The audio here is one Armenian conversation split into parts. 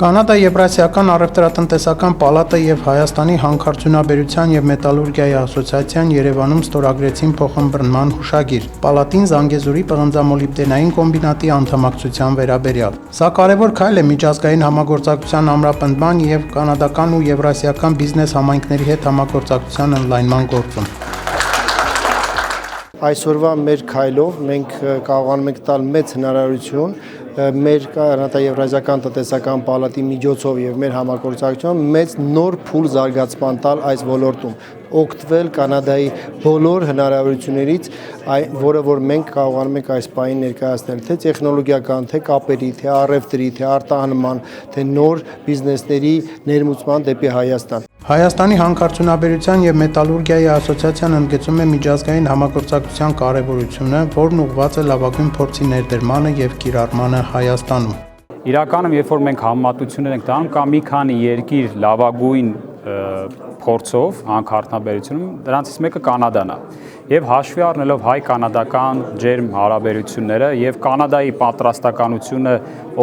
Կանադա-Եվրասիական առևտրատնտեսական պալատը և Հայաստանի հանքարդյունաբերության և մետալուրգիայի ասոցիացիան Երևանում ստորագրեցին փոխըմբռնման հուշագիր՝ պալատին Զանգեզուրի պղնձամոլիբդենային կոմբինատի անդամակցության վերաբերյալ։ Սա կարևոր քայլ է միջազգային համագործակցության ամրապնդման և կանադական ու եվրասիական բիզնես համայնքների հետ համագործակցության ընդլայնման գործում։ Այսօրվա մեր քայլով մենք կարողանում ենք տալ մեծ հնարավորություն մեր կանադա-եվրասիական տնտեսական պալատի միջոցով եւ մեր համագործակցությամբ մեծ նոր փուլ զարգացման տալ այս ոլորտում, օգտվել Կանադայի բոլոր հնարավորություններից, որը որ մենք կարողանում ենք այս պահին ներկայացնել թե տեխնոլոգիական, թե կապերի, թե առևտրի, թե արտահանման, թե նոր բիզնեսների ներմուծման դեպի Հայաստան։ Հայաստանի հանքարդյունաբերության և մետալուրգիայի ասոցիացիան ընդգծում է միջազգային համագործակցության կարևորությունը, որն ուղղված է լավագույն փորձի ներդրմանը և կիրառմանը Հայաստանում։ Իրականում, երբ որ մենք համեմատություններ ենք տանում, կա մի քանի երկիր լավագույն փորձով հանքարդյունաբերությունում, դրանցից մեկը Կանադան է։ Եվ հաշվի առնելով հայ-կանադական ջերմ հարաբերությունները եւ Կանադայի պատրաստականությունը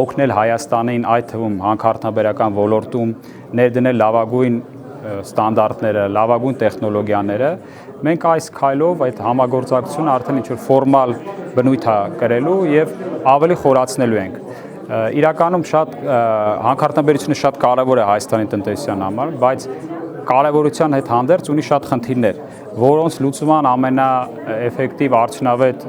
օգնել Հայաստանին, այդ թվում հանքարդյունաբերական ոլորտում ներդնել լավագույն ստանդարտները, լավագույն տեխնոլոգիաները, մենք այս քայլով այդ համագործակցությունը արդեն ինչ-որ ֆորմալ բնույթ է կրելու եւ ավելի խորացնելու ենք։ Իրականում շատ հանքարդյունաբերությունը շատ կարևոր է Հայաստանի տնտեսության համար, բայց կարևորության հետ հանդերձ ունի շատ խնդիրներ, որոնց լուծման ամենաէֆեկտիվ արդյունավետ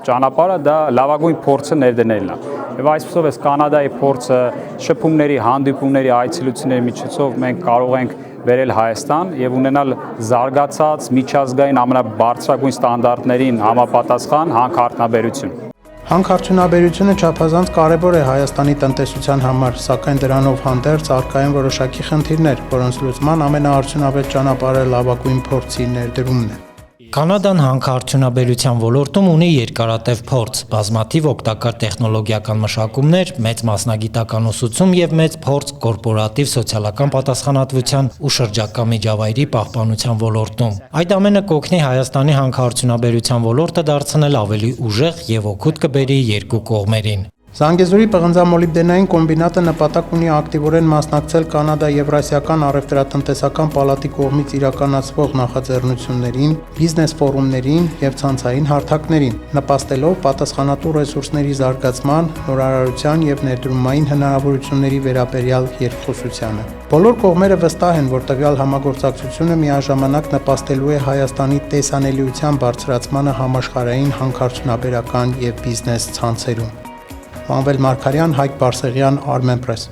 ճանապարհը դա լավագույն փորձը ներդնելն է։ Եվ այսպեսով էս Կանադայի փորձը շփումների, հանդիպումների, այցելությունների միջոցով մենք կարող ենք վերել Հայաստան եւ ունենալ զարգացած միջազգային ամենաբարձրագույն ստանդարտներին համապատասխան հանքարդյունաբերություն։ Հանքարդյունաբերությունը չափազանց կարևոր է Հայաստանի տնտեսության համար, սակայն դրանով հանդերձ առկա են որոշակի խնդիրներ, որոնց լուծման ամենաարդյունավետ ճանապարհը լավագույն փորձի ներդրումն է։ Կանադան հանքարդյունաբերության ոլորտում ունի երկարատև փորձ, բազմաթիվ օգտակար տեխնոլոգիական մշակումներ, մեծ մասնագիտական ուսուցում եւ մեծ փորձ կորպորատիվ սոցիալական պատասխանատվության ու շրջակա միջավայրի պահպանության ոլորտում։ Այդ ամենը կօգնի Հայաստանի հանքարդյունաբերության ոլորտը դարձնել ավելի ուժեղ եւ օգուտ կբերի երկու կողմերին։ Զանգեզուրի պղնձամոլիբդենային կոմբինատը նպատակ ունի ակտիվորեն մասնակցել Կանադա-Եվրասիական առևտրատնտեսական պալատի կողմից իրականացվող նախաձեռնություններին, բիզնես ֆորումներին և ցանցային հարթակներին, նպաստելով պատասխանատու ռեսուրսների զարգացման, նորարարության և ներդրումային հնարավորությունների վերաբերյալ երկխոսությանը։ Բոլոր կողմերը վստահ են, որ տվյալ համագործակցությունը միաժամանակ նպաստելու է Հայաստանի տեսանելիության բարձրացմանը համաշխարհային հանքարդյունաբերական և բիզնես ցանցերում։ Մանվել Մարգարյան, Հայկ Բարսեղյան, Armenpress։